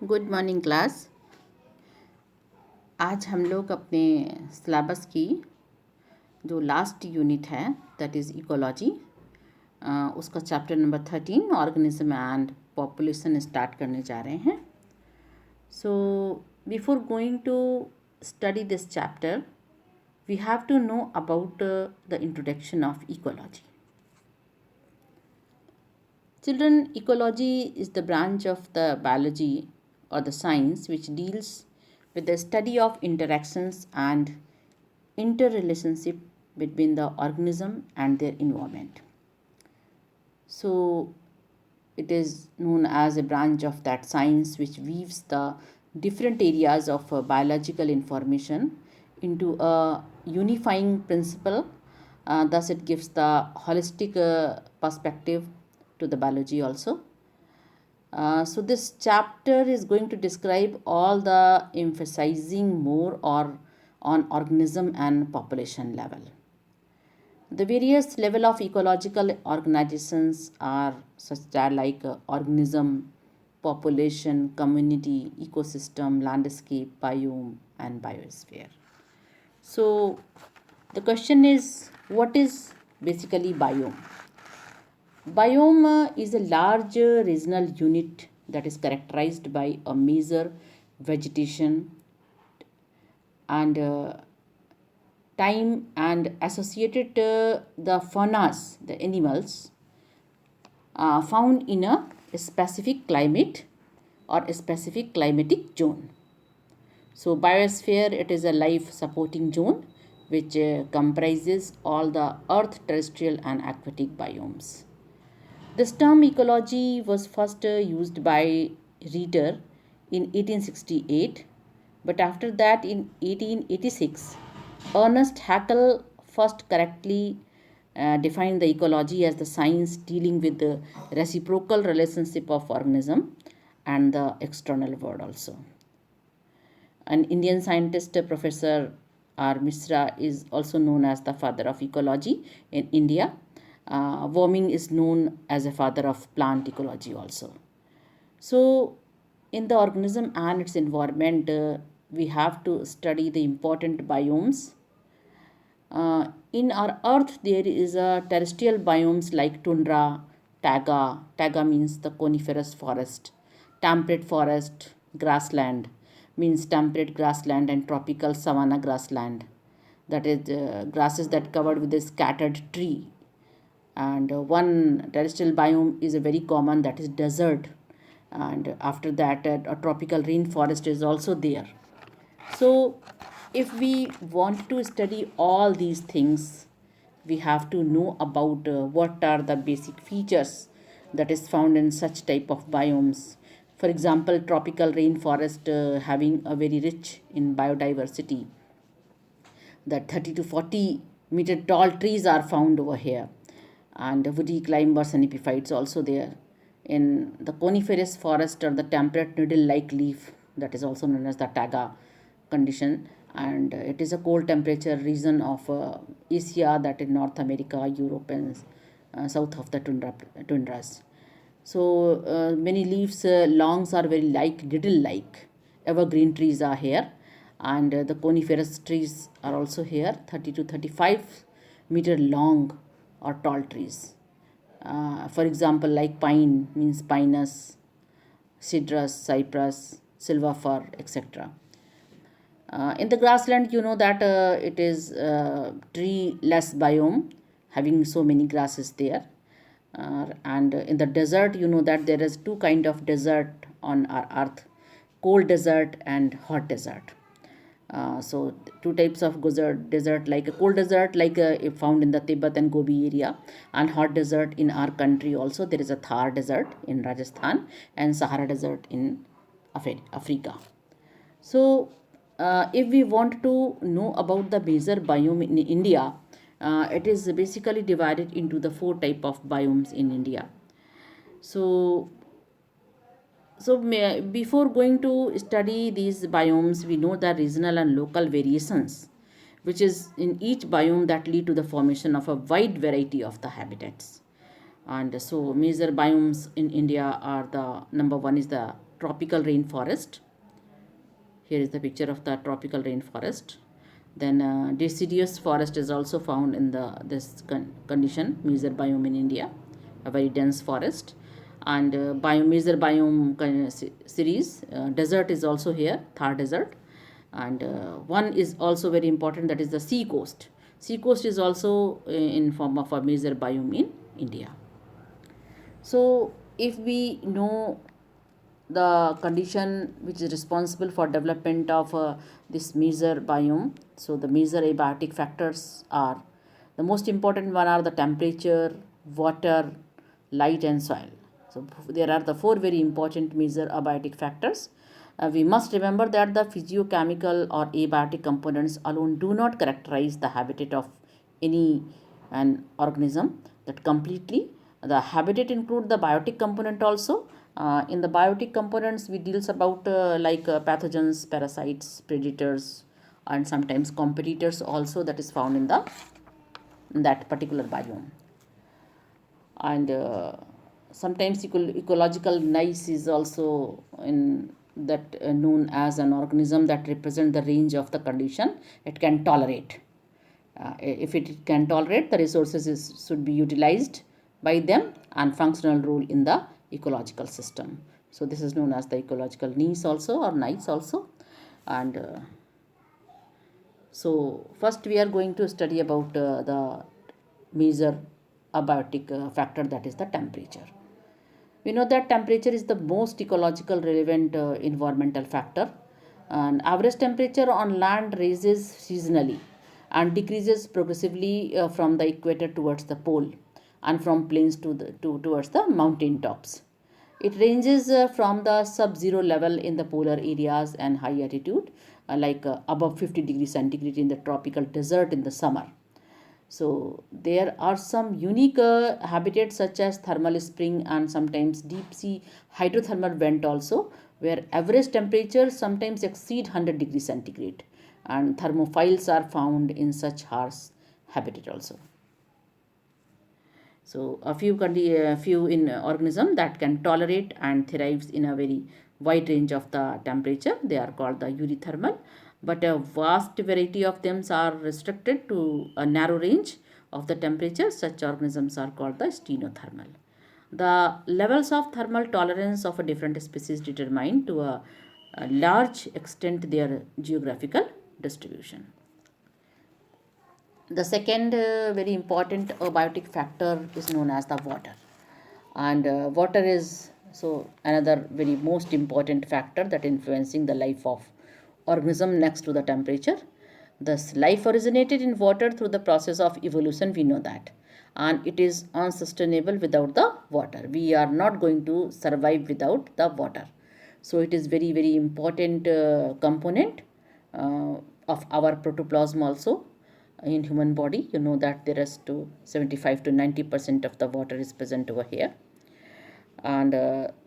Good morning class. आज हम लोग अपने सिलेबस की जो लास्ट यूनिट है दैट इज़ इकोलॉजी, उसका chapter number 13 organism and population start करने जा रहे हैं। So before going to study this chapter we have to know about the introduction of ecology. Children, ecology is the branch of the biology or the science which deals with the study of interactions and interrelationship between the organism and their environment. So, it is known as a branch of that science which weaves the different areas of biological information into a unifying principle. Thus, it gives the holistic perspective to the biology also. So this chapter is going to describe all the emphasizing more or on organism and population level. The various level of ecological organizations are such that like organism, population, community, ecosystem, landscape, biome and biosphere. So the question is, what is basically biome? Biome is a large regional unit that is characterized by a major vegetation and time and associated the faunas, the animals found in a specific climate or a specific climatic zone. So biosphere, it is a life supporting zone which comprises all the earth, terrestrial and aquatic biomes. This term ecology was first used by Ritter in 1868, but after that in 1886, Ernest Haeckel first correctly defined the ecology as the science dealing with the reciprocal relationship of organism and the external world also. An Indian scientist, Professor R. Misra, is also known as the father of ecology in India. Worming is known as a father of plant ecology also. So, in the organism and its environment, we have to study the important biomes. In our earth, there is a terrestrial biomes like tundra, taiga. Taiga means the coniferous forest, temperate forest, grassland means temperate grassland, and tropical savanna grassland, that is grasses that covered with a scattered tree. And one terrestrial biome is a very common, that is desert, and after that a tropical rainforest is also there. So if we want to study all these things, we have to know about what are the basic features that is found in such type of biomes. For example, tropical rainforest having a very rich in biodiversity, that 30 to 40 meter tall trees are found over here, and woody climbers and epiphytes also there. In the coniferous forest or the temperate needle-like leaf, that is also known as the taiga condition, and it is a cold temperature region of Asia, that is North America, Europe and south of the tundras. So many leaves, longs are very like needle-like. Evergreen trees are here, and the coniferous trees are also here, 30 to 35 meter long or tall trees. For example, like pine means pinus, cedrus, cypress, silver fir, etc. In the grassland, you know that it is tree-less biome, having so many grasses there. And in the desert, you know that there is two kind of desert on our earth: cold desert and hot desert. So two types of desert, like a cold desert, like found in the Tibet and Gobi area, and hot desert in our country also. There is a Thar desert in Rajasthan and Sahara desert in Africa. So if we want to know about the major biome in India, it is basically divided into the four type of biomes in India. So before going to study these biomes, we know the regional and local variations, which is in each biome that lead to the formation of a wide variety of the habitats. And so major biomes in India are, the number one is the tropical rainforest. Here is the picture of the tropical rainforest. Then deciduous forest is also found in this condition, mesozoic biome in India, a very dense forest. And mesozoic biome series, desert is also here, Thar Desert. And one is also very important, that is the sea coast. Sea coast is also in form of a mesozoic biome in India. So if we know the condition which is responsible for development of this mesozoic biome, so the major abiotic factors are, the most important one are the temperature, water, light and soil. So there are the four very important major abiotic factors. We must remember that the physiochemical or abiotic components alone do not characterize the habitat of any an organism that completely. The habitat include the biotic component also. In the biotic components, we deals about pathogens, parasites, predators, and sometimes competitors also, that is found in that particular biome. And sometimes ecological niche is also in that known as an organism that represent the range of the condition it can tolerate. If it can tolerate, the resources should be utilized by them and functional role in the ecological system. So this is known as the ecological niche also, or niche also. And so first we are going to study about the major abiotic factor, that is the temperature. We know that temperature is the most ecological relevant environmental factor. And average temperature on land rises seasonally and decreases progressively from the equator towards the pole and from plains towards the mountain tops. It ranges from the sub-zero level in the polar areas and high altitude, above 50 degrees centigrade in the tropical desert in the summer. So there are some unique habitats such as thermal spring and sometimes deep sea hydrothermal vent also, where average temperatures sometimes exceed 100 degrees centigrade, and thermophiles are found in such harsh habitat also. So a few in organism that can tolerate and thrives in a very wide range of the temperature, they are called the euthermal, but a vast variety of them are restricted to a narrow range of the temperature. Such organisms are called the stenothermal. The levels of thermal tolerance of a different species determine to a large extent their geographical distribution. The second very important abiotic factor is known as the water. And water is so another very most important factor that influencing the life of organism next to the temperature. Thus life originated in water through the process of evolution, we know that, and it is unsustainable without the water. We are not going to survive without the water. So it is very important component of our protoplasm also in human body. You know that there is to 75 to 90% of the water is present over here. And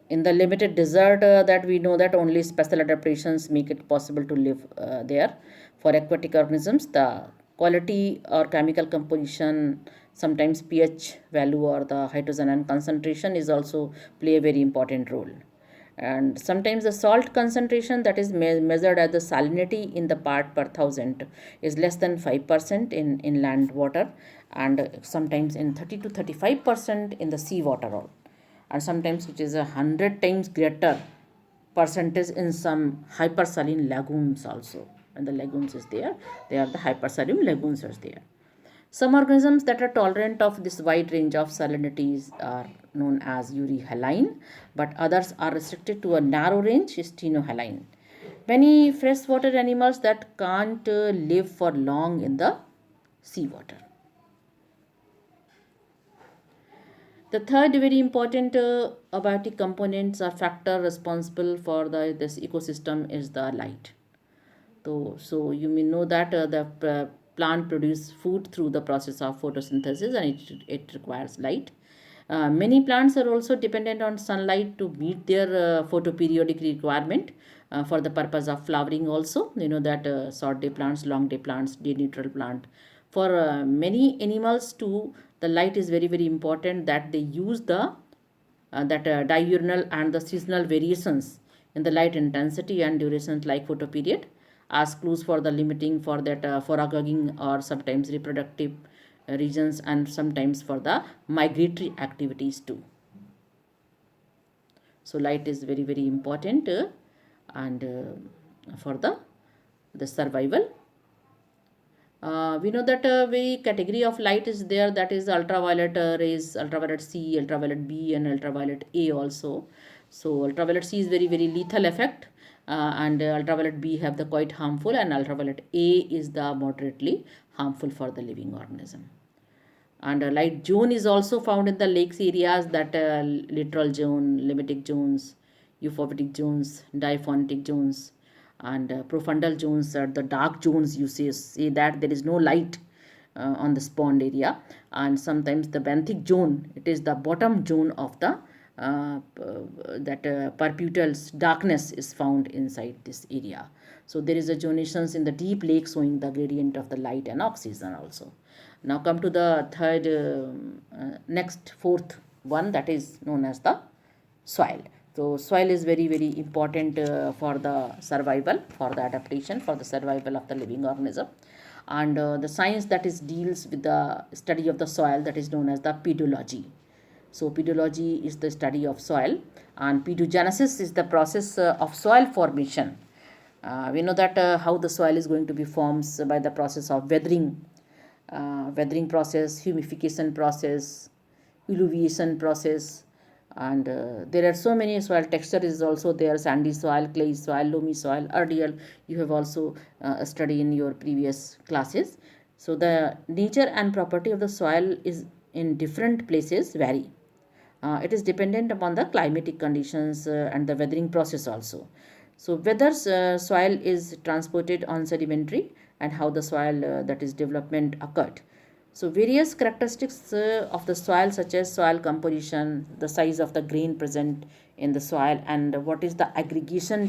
in the limited desert that we know that only special adaptations make it possible to live there. For aquatic organisms, the quality or chemical composition, sometimes pH value or the hydrogen ion concentration is also play a very important role. And sometimes the salt concentration that is measured as the salinity in the part per thousand is less than 5% in inland water, and sometimes in 30 to 35% in the sea water, and sometimes which is 100 times greater percentage in some hypersaline lagoons also. When the lagoons is there, they are the hypersaline lagoons are there. Some organisms that are tolerant of this wide range of salinities are known as euryhaline, but others are restricted to a narrow range stenohaline. Many freshwater animals that can't live for long in the seawater. The third very important abiotic components or factor responsible for this ecosystem is the light. So you may know that the plant produce food through the process of photosynthesis, and it requires light. Many plants are also dependent on sunlight to meet their photoperiodic requirement for the purpose of flowering also. You know that short day plants, long day plants, day neutral plant. For many animals too, the light is very important, that they use the diurnal and the seasonal variations in the light intensity and durations like photoperiod as clues for the limiting for that foragoing or sometimes reproductive regions and sometimes for the migratory activities too. So light is very very important and for the survival. We know that a very category of light is there, that is ultraviolet rays, ultraviolet C, ultraviolet B and ultraviolet A also. So ultraviolet C is very very lethal effect and ultraviolet B have the quite harmful, and ultraviolet A is the moderately harmful for the living organism. And light zone is also found in the lakes areas, that littoral zone, limictic zones, euphotic zones, diaphonetic zones, and profundal zones are the dark zones. You say that there is no light on this pond area. And sometimes the benthic zone, it is the bottom zone of the that perpetual darkness is found inside this area. So there is a zonations in the deep lake showing the gradient of the light and oxygen also. Now come to the third, next fourth one, that is known as the soil. So soil is very very important for the survival, for the adaptation, for the survival of the living organism. And the science that is deals with the study of the soil, that is known as the pedology. So pedology is the study of soil, and pedogenesis is the process of soil formation. We know that how the soil is going to be formed by the process of weathering process, humification process, eluviation process, and there are so many soil texture is also there: sandy soil, clay soil, loamy soil. Earlier you have also studied in your previous classes. So the nature and property of the soil is in different places vary. It is dependent upon the climatic conditions and the weathering process also. So whether soil is transported on sedimentary and how the soil that is development occurred. So various characteristics of the soil, such as soil composition, the size of the grain present in the soil, and what is the aggregation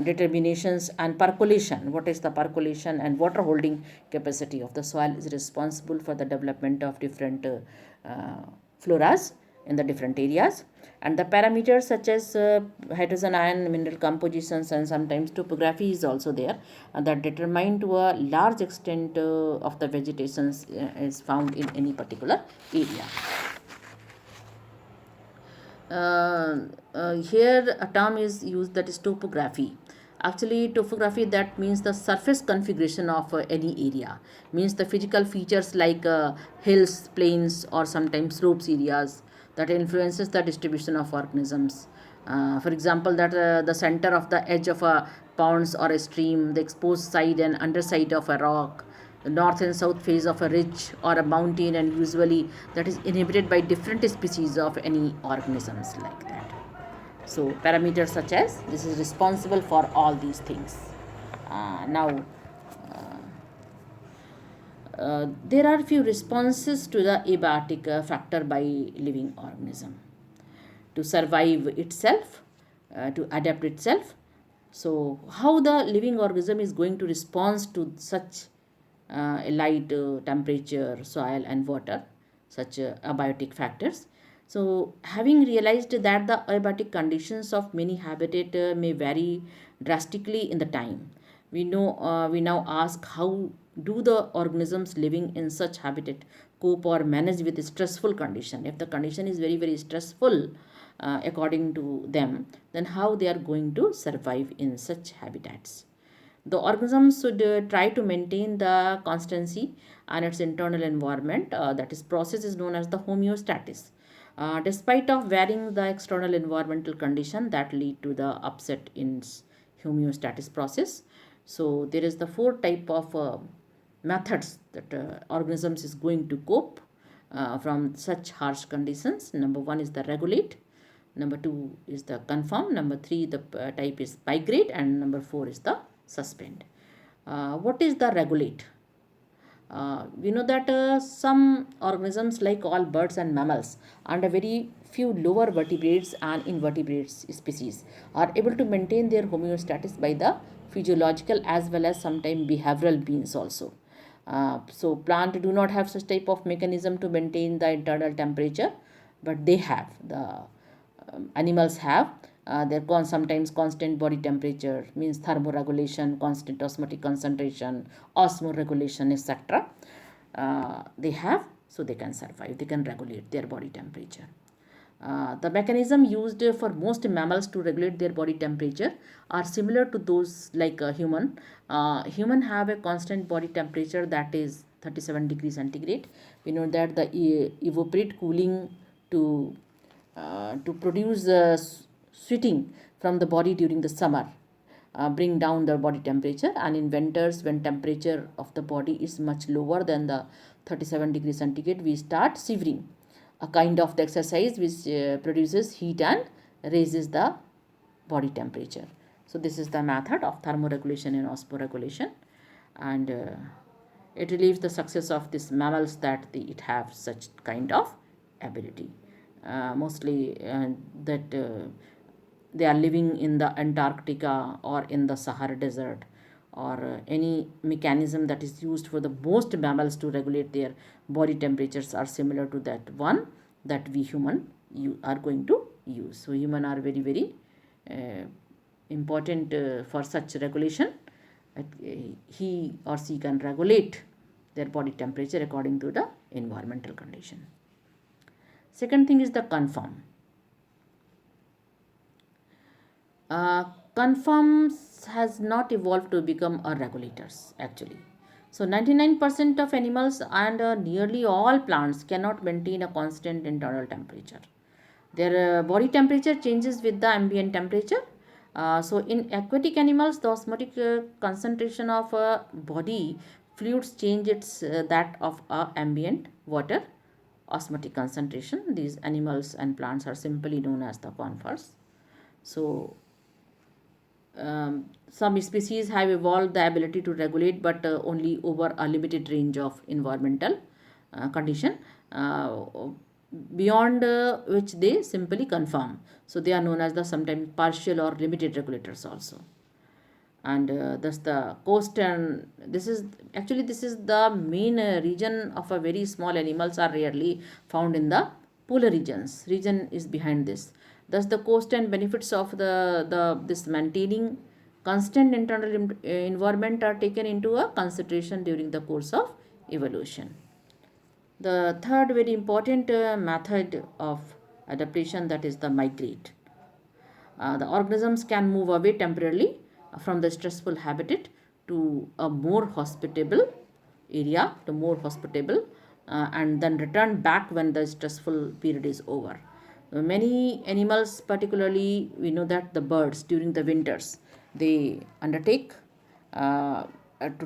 determinations, and percolation, what is the percolation and water holding capacity of the soil, is responsible for the development of different floras in the different areas. And the parameters such as hydrogen ion mineral compositions and sometimes topography is also there, that determine to a large extent of the vegetation is found in any particular area. Here a term is used, that is topography. Actually topography, that means the surface configuration of any area, means the physical features like hills, plains or sometimes slopes areas that influences the distribution of organisms. For example, that the center of the edge of a ponds or a stream, the exposed side and underside of a rock, the north and south face of a ridge or a mountain, and usually that is inhabited by different species of any organisms like that. So parameters such as this is responsible for all these things. Now there are few responses to the abiotic factor by living organism to survive itself, to adapt itself. So how the living organism is going to respond to such light, temperature, soil and water, such abiotic factors. So having realized that the abiotic conditions of many habitat may vary drastically in the time, we now ask, how do the organisms living in such habitat cope or manage with stressful condition? If the condition is very very stressful according to them, then how they are going to survive in such habitats? The organism should try to maintain the constancy and its internal environment. That is process is known as the homeostasis. Despite of varying the external environmental condition that lead to the upset in homeostasis process. So there is the four type of methods that organisms is going to cope from such harsh conditions. Number one is the regulate. Number two is the conform. Number three, the type is migrate, and number four is the suspend. What is the regulate? We know that some organisms like all birds and mammals and a very few lower vertebrates and invertebrates species are able to maintain their homeostasis by the physiological as well as sometimes behavioral means also. So plant do not have such type of mechanism to maintain the internal temperature, but they have, the animals have, Sometimes constant body temperature means thermoregulation, constant osmotic concentration, osmoregulation, etc. They have, so they can survive, they can regulate their body temperature. The mechanism used for most mammals to regulate their body temperature are similar to those like a human. Human have a constant body temperature that is 37 degrees centigrade. We know that the evaporate cooling to produce sweating from the body during the summer bring down the body temperature, and in winters when temperature of the body is much lower than the 37 degrees centigrade, we start shivering, a kind of the exercise which produces heat and raises the body temperature. So this is the method of thermoregulation and osmoregulation, and it relieves the success of these mammals that it have such kind of ability. Mostly that they are living in the Antarctica or in the Sahara Desert, or any mechanism that is used for the most mammals to regulate their body temperatures are similar to that one that we human are going to use. So human are very very important for such regulation. He or she can regulate their body temperature according to the environmental condition. Second thing is the conform. Conforms has not evolved to become a regulators actually. So 99% of animals and nearly all plants cannot maintain a constant internal temperature. Their body temperature changes with the ambient temperature. So in aquatic animals, the osmotic concentration of body fluids change its that of ambient water osmotic concentration. These animals and plants are simply known as the conifers. So some species have evolved the ability to regulate, but only over a limited range of environmental condition, beyond which they simply conform. So they are known as the sometimes partial or limited regulators also. And thus the coast, and this is the main region of a very small animals are rarely found in the polar region is behind this. Thus the coast and benefits of the this maintaining constant internal environment are taken into a consideration during the course of evolution. The third very important method of adaptation, that is the migrate. The organisms can move away temporarily from the stressful habitat to a more hospitable area, to more hospitable, and then return back when the stressful period is over. Many animals, particularly we know that the birds during the winters, they undertake to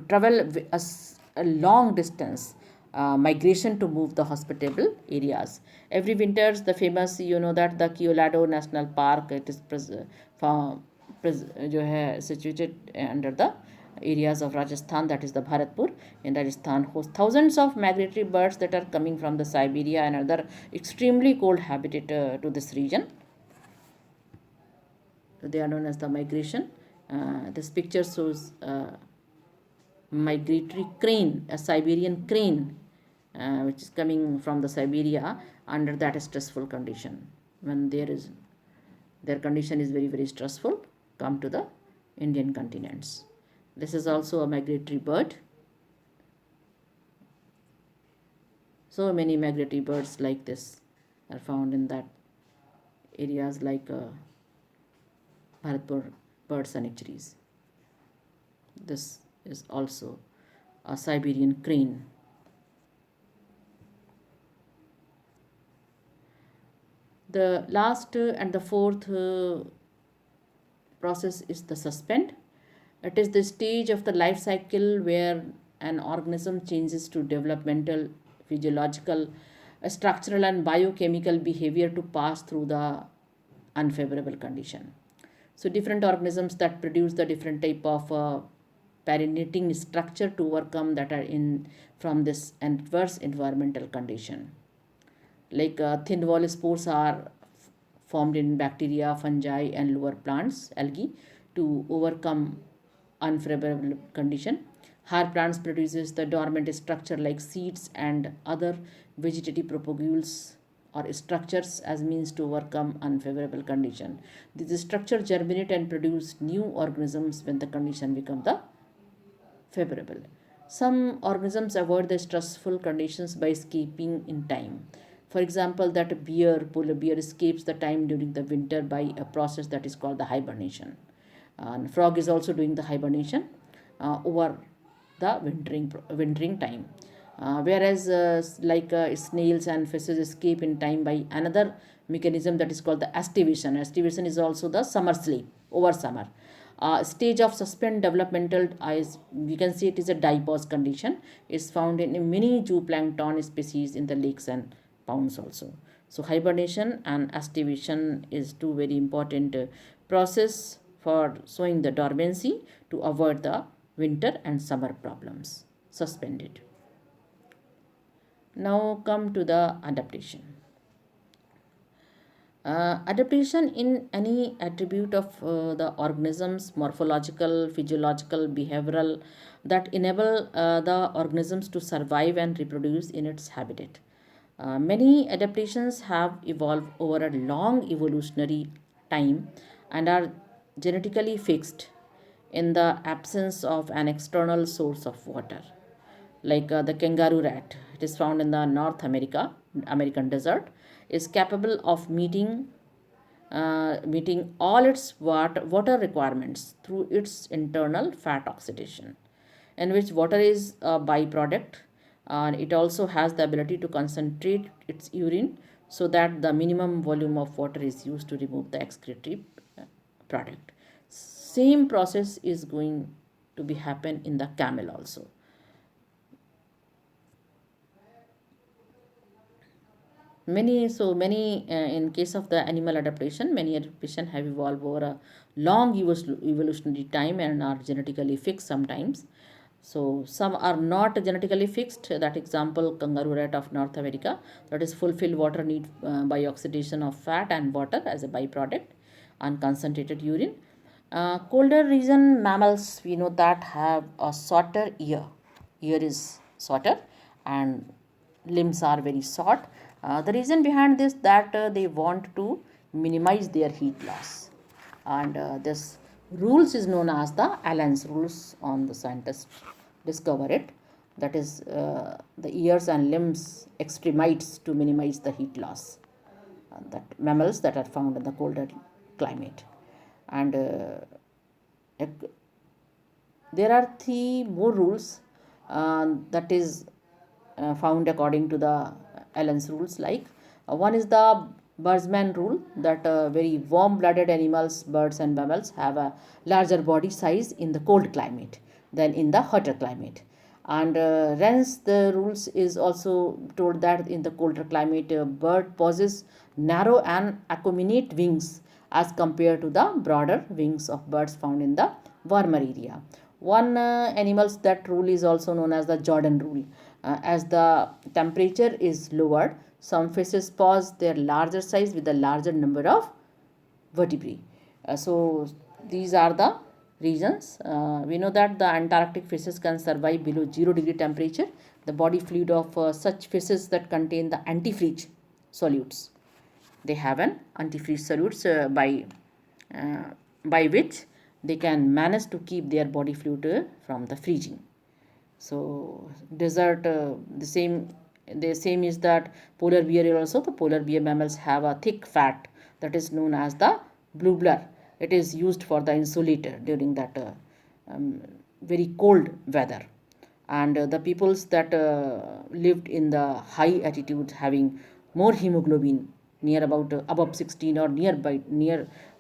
travel a long distance migration to move the hospitable areas. Every winters, the famous you know that the Kiolado National Park, it is जो है situated under the areas of Rajasthan, that is the Bharatpur in Rajasthan, hosts thousands of migratory birds that are coming from the Siberia and other extremely cold habitat to this region. So they are known as the migration. This picture shows migratory crane, a Siberian crane, which is coming from the Siberia under that stressful condition. When their condition is very very stressful, come to the Indian continents. This is also a migratory bird. So many migratory birds like this are found in that areas like Bharatpur bird sanctuaries. This is also a Siberian crane. The last and the fourth process is the suspend. It is the stage of the life cycle where an organism changes to developmental, physiological, structural, and biochemical behavior to pass through the unfavorable condition. So different organisms that produce the different type of perinating structure to overcome that are in from this adverse environmental condition. Like thin wall spores are formed in bacteria, fungi, and lower plants, algae, to overcome unfavorable condition. Higher plants produces the dormant structure like seeds and other vegetative propagules or structures as means to overcome unfavorable condition. These structures germinate and produce new organisms when the condition become the favorable. Some organisms avoid the stressful conditions by escaping in time. For example, that polar bear escapes the time during the winter by a process that is called the hibernation. And frog is also doing the hibernation over the wintering time. Whereas snails and fishes escape in time by another mechanism that is called the estivation. Estivation is also the summer sleep over summer. Stage of suspend developmental, as we can see, it is a dipause condition, is found in many zooplankton species in the lakes and ponds also. So hibernation and estivation is two very important process for showing the dormancy to avoid the winter and summer problems suspended. Now come to the adaptation. Adaptation in any attribute of the organism's morphological, physiological, behavioral that enable the organisms to survive and reproduce in its habitat. Many adaptations have evolved over a long evolutionary time and are genetically fixed in the absence of an external source of water. Like the kangaroo rat, it is found in the North American desert, is capable of meeting all its water requirements through its internal fat oxidation, in which water is a byproduct, and it also has the ability to concentrate its urine so that the minimum volume of water is used to remove the excretory product. Same process is going to be happen in the camel also. Many in case of the animal adaptation, many adaptation have evolved over a long evolutionary time and are genetically fixed sometimes. So some are not genetically fixed. That example, kangaroo rat of North America, that is fulfill water need by oxidation of fat and water as a byproduct and concentrated urine. Colder region mammals, we know that have a shorter ear. Ear is shorter and limbs are very short. The reason behind this that they want to minimize their heat loss, and this rules is known as the Allen's rules. On the scientists discover it, that is the ears and limbs extremites to minimize the heat loss that mammals that are found in the colder climate. And there are three more rules that is found according to the Allen's rules. Like one is the Boltzmann rule, that very warm-blooded animals, birds and mammals have a larger body size in the cold climate than in the hotter climate. And Ren's the rules is also told that in the colder climate, bird possess narrow and acuminate wings as compared to the broader wings of birds found in the warmer area. One animals that rule is also known as the Jordan rule. As the temperature is lowered, some fishes pause their larger size with a larger number of vertebrae. So these are the reasons. We know that the Antarctic fishes can survive below 0 degree temperature. The body fluid of such fishes that contain the antifreeze solutes. They have an antifreeze solutes by which they can manage to keep their body fluid from the freezing. So desert the same is that polar bear also. The polar bear mammals have a thick fat that is known as the blubber. It is used for the insulator during that very cold weather. And the peoples that lived in the high altitude having more hemoglobin, near about above 16 or near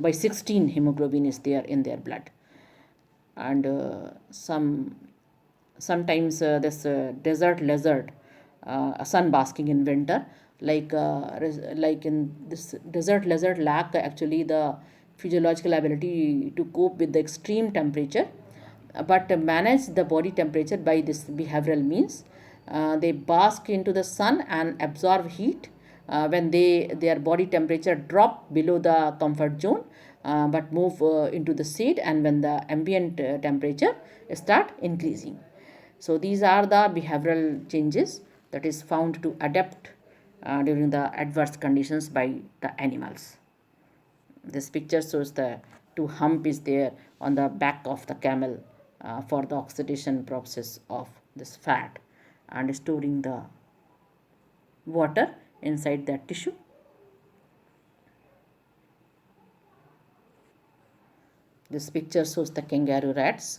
by 16 hemoglobin is there in their blood. And sometimes this desert lizard sun basking in winter, like in this desert lizard lack actually the physiological ability to cope with the extreme temperature, but manage the body temperature by this behavioral means. They bask into the sun and absorb heat when their body temperature drop below the comfort zone, but move into the shade and when the ambient temperature start increasing. So these are the behavioral changes that is found to adapt during the adverse conditions by the animals. This picture shows the two hump is there on the back of the camel for the oxidation process of this fat and storing the water inside that tissue. This picture shows the kangaroo rats.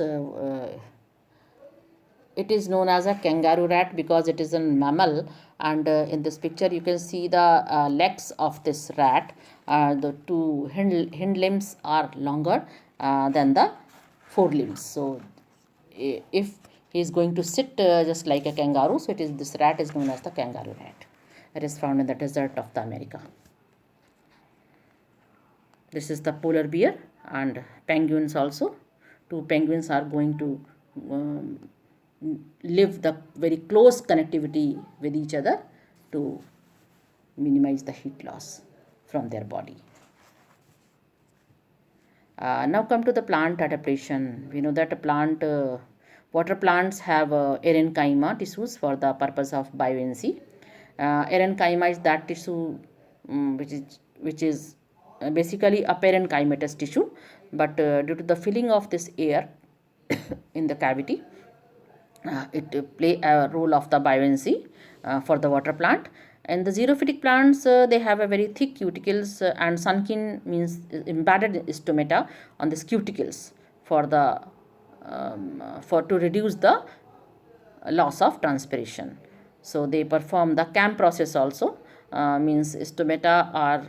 It is known as a kangaroo rat because it is a mammal, and in this picture you can see the legs of this rat. The two hind limbs are longer than the forelimbs. So if he is going to sit just like a kangaroo, so this rat is known as the kangaroo rat. It is found in the desert of the America. This is the polar bear and penguins also. Two penguins are going to live the very close connectivity with each other to minimize the heat loss from their body. Now come to the plant adaptation. We know that water plants have parenchyma tissues for the purpose of buoyancy. Parenchyma is that tissue which is basically a parenchymatous tissue, but due to the filling of this air in the cavity, it play a role of the buoyancy for the water plant. And the xerophytic plants, they have a very thick cuticles and sunken means embedded stomata on these cuticles for the for to reduce the loss of transpiration. So they perform the CAM process also, means stomata are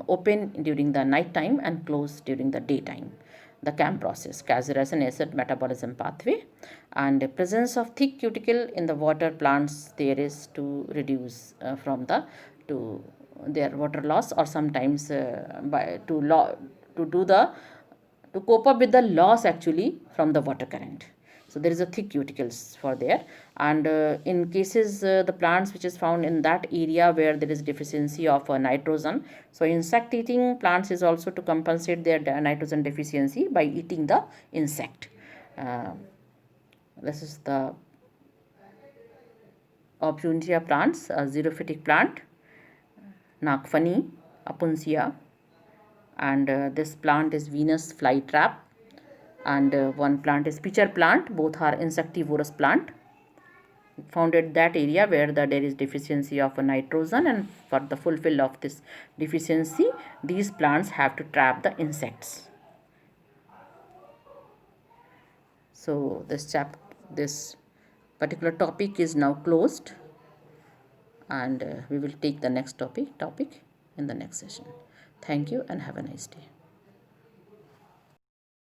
open during the night time and closed during the daytime. The CAM process, calcium acid metabolism pathway, and the presence of thick cuticle in the water plants there is to reduce from the to their water loss, or sometimes to cope up with the loss actually from the water current. So there is a thick cuticles for there, and in cases the plants which is found in that area where there is deficiency of nitrogen, so insect eating plants is also to compensate their nitrogen deficiency by eating the insect. This is the Opportunia plants, a xerophytic plant, Nakhwani, Apunsia, and this plant is Venus flytrap, and one plant is pitcher plant. Both are insectivorous plant found at that area where there is deficiency of nitrogen, and for the fulfill of this deficiency these plants have to trap the insects. So this particular topic is now closed, and we will take the next topic in the next session. Thank you and have a nice day.